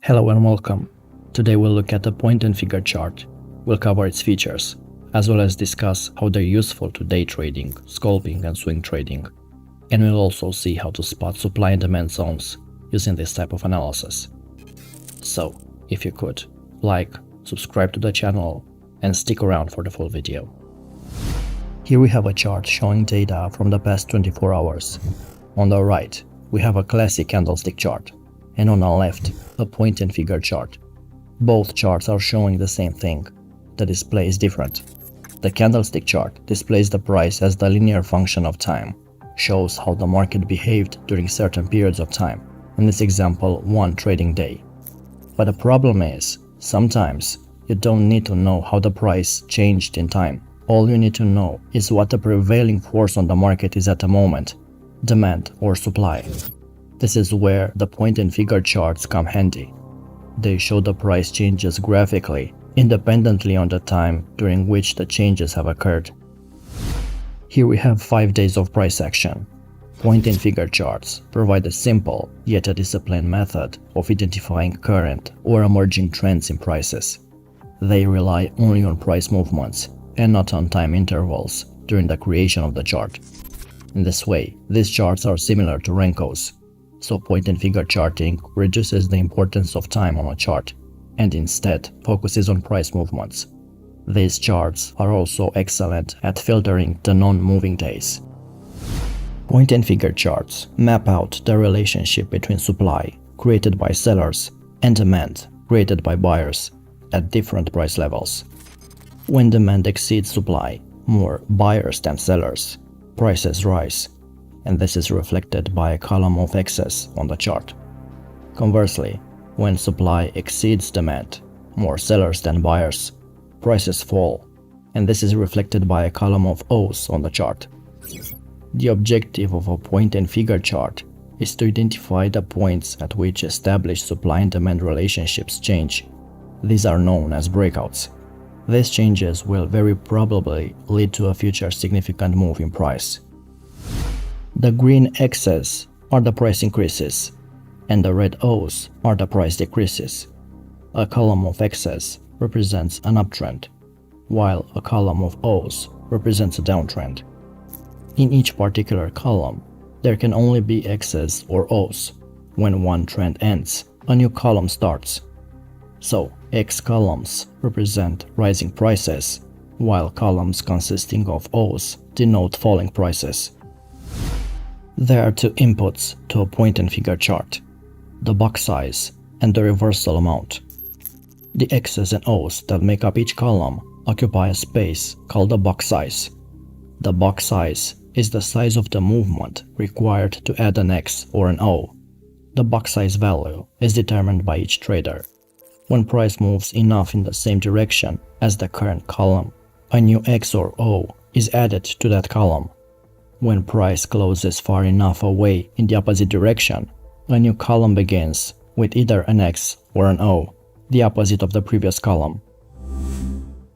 Hello and welcome. Today we'll look at the point and figure chart. We'll cover its features, as well as discuss how they're useful to day trading, scalping and swing trading. And we'll also see how to spot supply and demand zones using this type of analysis. So, if you could, like, subscribe to the channel, and stick around for the full video. Here we have a chart showing data from the past 24 hours. On the right, we have a classic candlestick chart, and on the left, a point and figure chart. Both charts are showing the same thing. The display is different. The candlestick chart displays the price as the linear function of time, shows how the market behaved during certain periods of time, in this example, one trading day. But the problem is, sometimes you don't need to know how the price changed in time. All you need to know is what the prevailing force on the market is at the moment, demand or supply. This is where the point and figure charts come handy. They show the price changes graphically, independently on the time during which the changes have occurred. Here we have 5 days of price action. Point and figure charts provide a simple yet a disciplined method of identifying current or emerging trends in prices. They rely only on price movements and not on time intervals during the creation of the chart. In this way, these charts are similar to Renko's. So point and figure charting reduces the importance of time on a chart and instead focuses on price movements. These charts are also excellent at filtering the non-moving days. Point and figure charts map out the relationship between supply, created by sellers, and demand, created by buyers, at different price levels. When demand exceeds supply, more buyers than sellers, prices rise, and this is reflected by a column of excess on the chart. Conversely, when supply exceeds demand, more sellers than buyers, prices fall, and this is reflected by a column of O's on the chart. The objective of a point and figure chart is to identify the points at which established supply and demand relationships change. These are known as breakouts. These changes will very probably lead to a future significant move in price. The green X's are the price increases, and the red O's are the price decreases. A column of X's represents an uptrend, while a column of O's represents a downtrend. In each particular column, there can only be X's or O's. When one trend ends, a new column starts. So, X columns represent rising prices, while columns consisting of O's denote falling prices. There are two inputs to a point and figure chart: the box size and the reversal amount. The X's and O's that make up each column occupy a space called the box size. The box size is the size of the movement required to add an X or an O. The box size value is determined by each trader. When price moves enough in the same direction as the current column, a new X or O is added to that column. When price closes far enough away in the opposite direction, a new column begins with either an X or an O, the opposite of the previous column.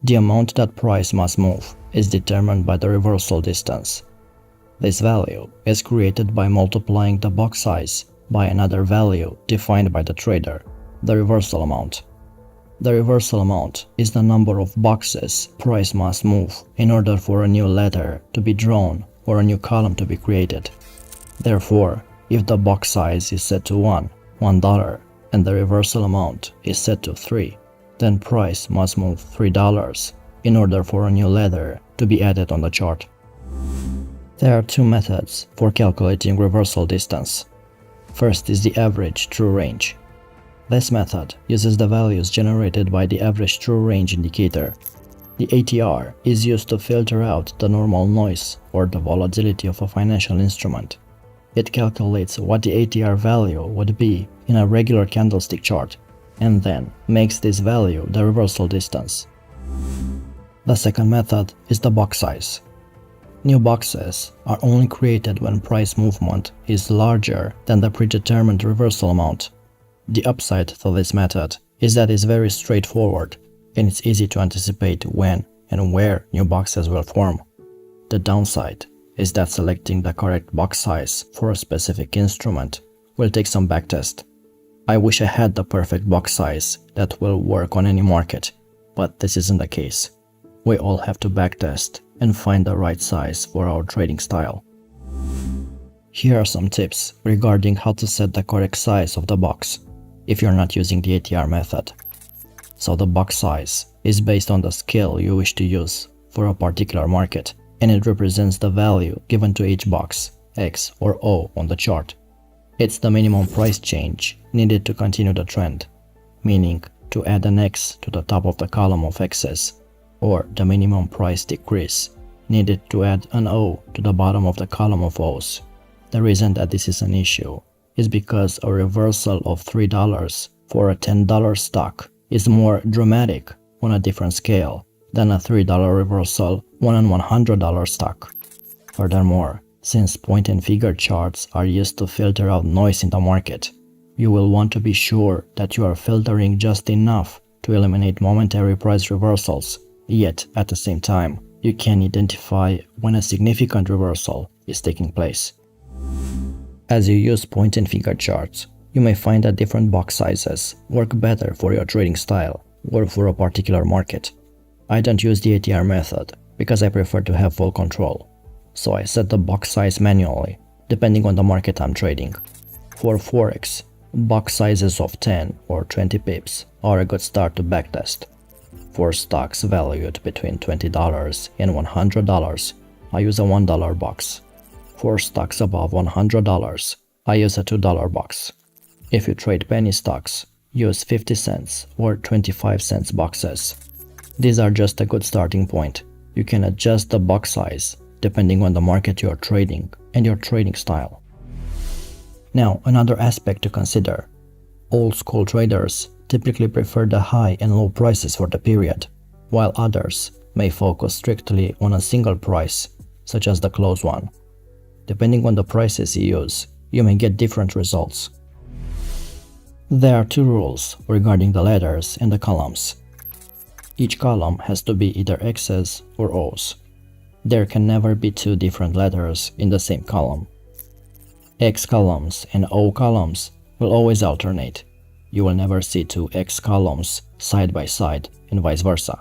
The amount that price must move is determined by the reversal distance. This value is created by multiplying the box size by another value defined by the trader, the reversal amount. The reversal amount is the number of boxes price must move in order for a new ladder to be drawn or a new column to be created. Therefore, if the box size is set to $1, and the reversal amount is set to 3, then price must move $3 in order for a new ladder to be added on the chart. There are two methods for calculating reversal distance. First is the average true range. This method uses the values generated by the average true range indicator. The ATR is used to filter out the normal noise or the volatility of a financial instrument. It calculates what the ATR value would be in a regular candlestick chart and then makes this value the reversal distance. The second method is the box size. New boxes are only created when price movement is larger than the predetermined reversal amount. The upside to this method is that it's very straightforward and it's easy to anticipate when and where new boxes will form. The downside is that selecting the correct box size for a specific instrument will take some backtest. I wish I had the perfect box size that will work on any market, but this isn't the case. We all have to backtest and find the right size for our trading style. Here are some tips regarding how to set the correct size of the box if you're not using the ATR method. So the box size is based on the scale you wish to use for a particular market, and it represents the value given to each box, X or O on the chart. It's the minimum price change needed to continue the trend, meaning to add an X to the top of the column of X's, or the minimum price decrease needed to add an O to the bottom of the column of O's. The reason that this is an issue is because a reversal of $3 for a $10 stock is more dramatic on a different scale than a $3 reversal on a $100 stock. Furthermore, since point and figure charts are used to filter out noise in the market, you will want to be sure that you are filtering just enough to eliminate momentary price reversals, yet at the same time, you can identify when a significant reversal is taking place. As you use point and figure charts, you may find that different box sizes work better for your trading style or for a particular market. I don't use the ATR method because I prefer to have full control, so I set the box size manually, depending on the market I'm trading. For Forex, box sizes of 10 or 20 pips are a good start to backtest. For stocks valued between $20 and $100, I use a $1 box. For stocks above $100, I use a $2 box. If you trade penny stocks, use 50 cents or 25 cents boxes. These are just a good starting point. You can adjust the box size depending on the market you are trading and your trading style. Now, another aspect to consider. Old school traders typically prefer the high and low prices for the period, while others may focus strictly on a single price, such as the close one. Depending on the prices you use, you may get different results. There are two rules regarding the letters and the columns. Each column has to be either X's or O's. There can never be two different letters in the same column. X columns and O columns will always alternate. You will never see two X columns side by side and vice versa.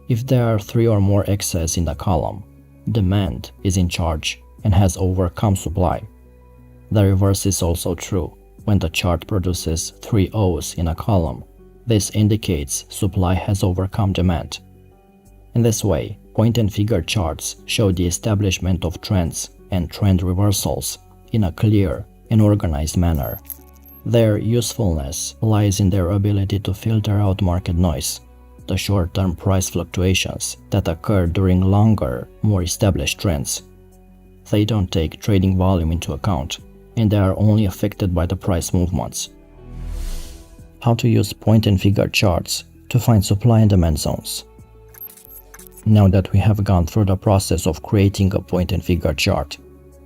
If there are 3 or more X's in the column, demand is in charge and has overcome supply. The reverse is also true. When the chart produces 3 O's in a column, this indicates supply has overcome demand. In this way, point and figure charts show the establishment of trends and trend reversals in a clear and organized manner. Their usefulness lies in their ability to filter out market noise, the short-term price fluctuations that occur during longer, more established trends. They don't take trading volume into account, and they are only affected by the price movements. How to use point and figure charts to find supply and demand zones. Now that we have gone through the process of creating a point and figure chart,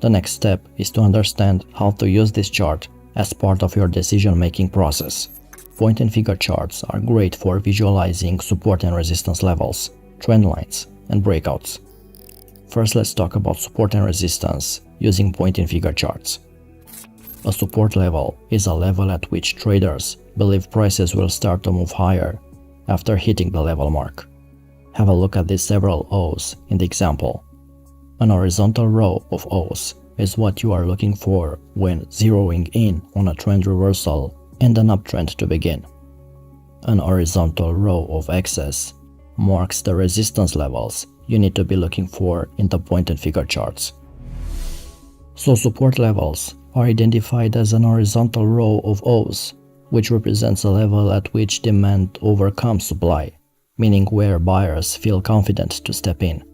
the next step is to understand how to use this chart as part of your decision-making process. Point and figure charts are great for visualizing support and resistance levels, trend lines, and breakouts. First, let's talk about support and resistance using point and figure charts. A support level is a level at which traders believe prices will start to move higher after hitting the level mark. Have a look at these several O's in the example. An horizontal row of O's is what you are looking for when zeroing in on a trend reversal and an uptrend to begin. An horizontal row of X's marks the resistance levels you need to be looking for in the point and figure charts. So support levels are identified as an horizontal row of O's, which represents a level at which demand overcomes supply, meaning where buyers feel confident to step in.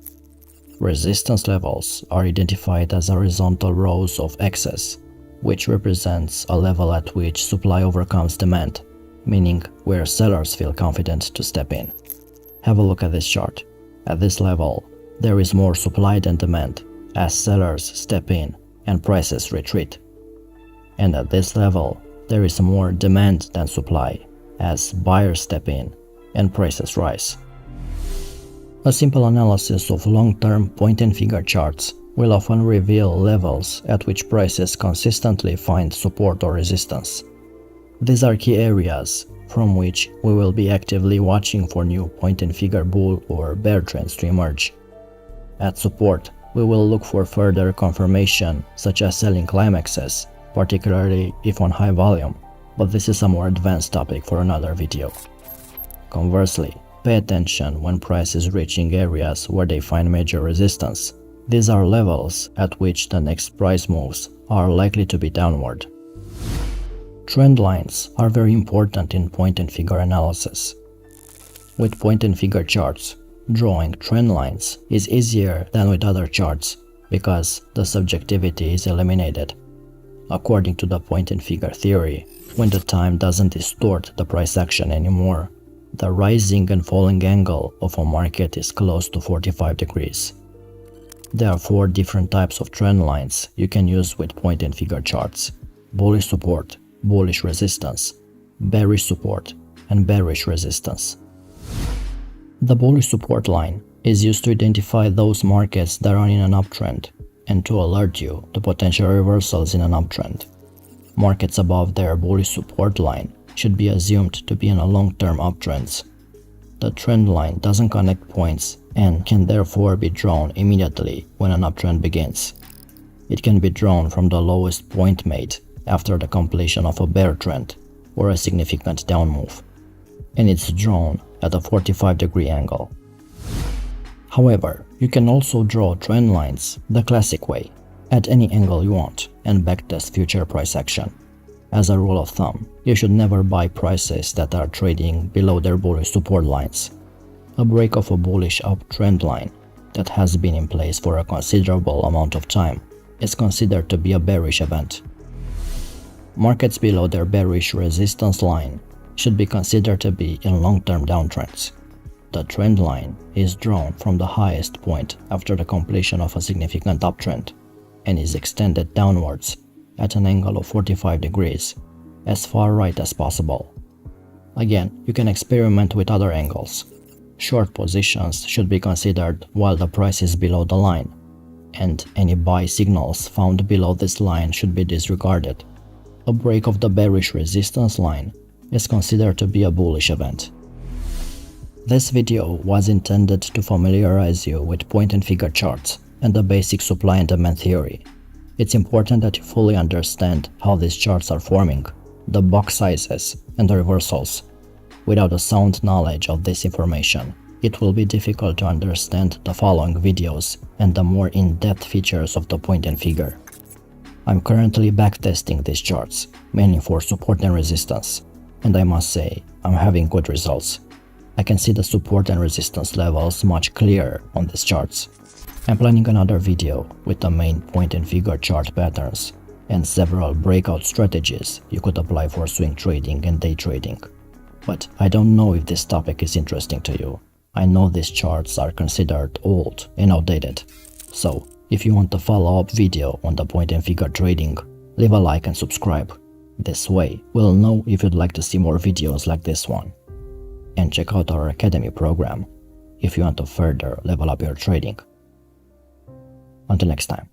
Resistance levels are identified as horizontal rows of X's, which represents a level at which supply overcomes demand, meaning where sellers feel confident to step in. Have a look at this chart. At this level, there is more supply than demand as sellers step in and prices retreat. And at this level, there is more demand than supply as buyers step in and prices rise. A simple analysis of long-term point and figure charts will often reveal levels at which prices consistently find support or resistance. These are key areas from which we will be actively watching for new point-and-figure bull or bear trends to emerge. At support, we will look for further confirmation such as selling climaxes, particularly if on high volume, but this is a more advanced topic for another video. Conversely, pay attention when price is reaching areas where they find major resistance. These are levels at which the next price moves are likely to be downward. Trend lines are very important in point-and-figure analysis. With point-and-figure charts, drawing trend lines is easier than with other charts because the subjectivity is eliminated. According to the point-and-figure theory, when the time doesn't distort the price action anymore, the rising and falling angle of a market is close to 45 degrees. There are 4 different types of trend lines you can use with point-and-figure charts: bullish support, bullish resistance, bearish support, and bearish resistance. The bullish support line is used to identify those markets that are in an uptrend and to alert you to potential reversals in an uptrend. Markets above their bullish support line should be assumed to be in a long-term uptrends. The trend line doesn't connect points and can therefore be drawn immediately when an uptrend begins. It can be drawn from the lowest point made after the completion of a bear trend or a significant down move, and it's drawn at a 45-degree angle. However, you can also draw trend lines the classic way, at any angle you want, and backtest future price action. As a rule of thumb, you should never buy prices that are trading below their bullish support lines. A break of a bullish uptrend line that has been in place for a considerable amount of time is considered to be a bearish event. Markets below their bearish resistance line should be considered to be in long-term downtrends. The trend line is drawn from the highest point after the completion of a significant uptrend and is extended downwards at an angle of 45 degrees, as far right as possible. Again, you can experiment with other angles. Short positions should be considered while the price is below the line, and any buy signals found below this line should be disregarded. A break of the bearish resistance line is considered to be a bullish event. This video was intended to familiarize you with point-and-figure charts and the basic supply and demand theory. It's important that you fully understand how these charts are forming, the box sizes, and the reversals. Without a sound knowledge of this information, it will be difficult to understand the following videos and the more in-depth features of the point-and-figure. I'm currently backtesting these charts, mainly for support and resistance, and I must say, I'm having good results. I can see the support and resistance levels much clearer on these charts. I'm planning another video with the main point-and-figure chart patterns and several breakout strategies you could apply for swing trading and day trading. But I don't know if this topic is interesting to you. I know these charts are considered old and outdated. So, if you want a follow-up video on the point-and-figure trading, leave a like and subscribe. This way, we'll know if you'd like to see more videos like this one. And check out our Academy program if you want to further level up your trading. Until next time.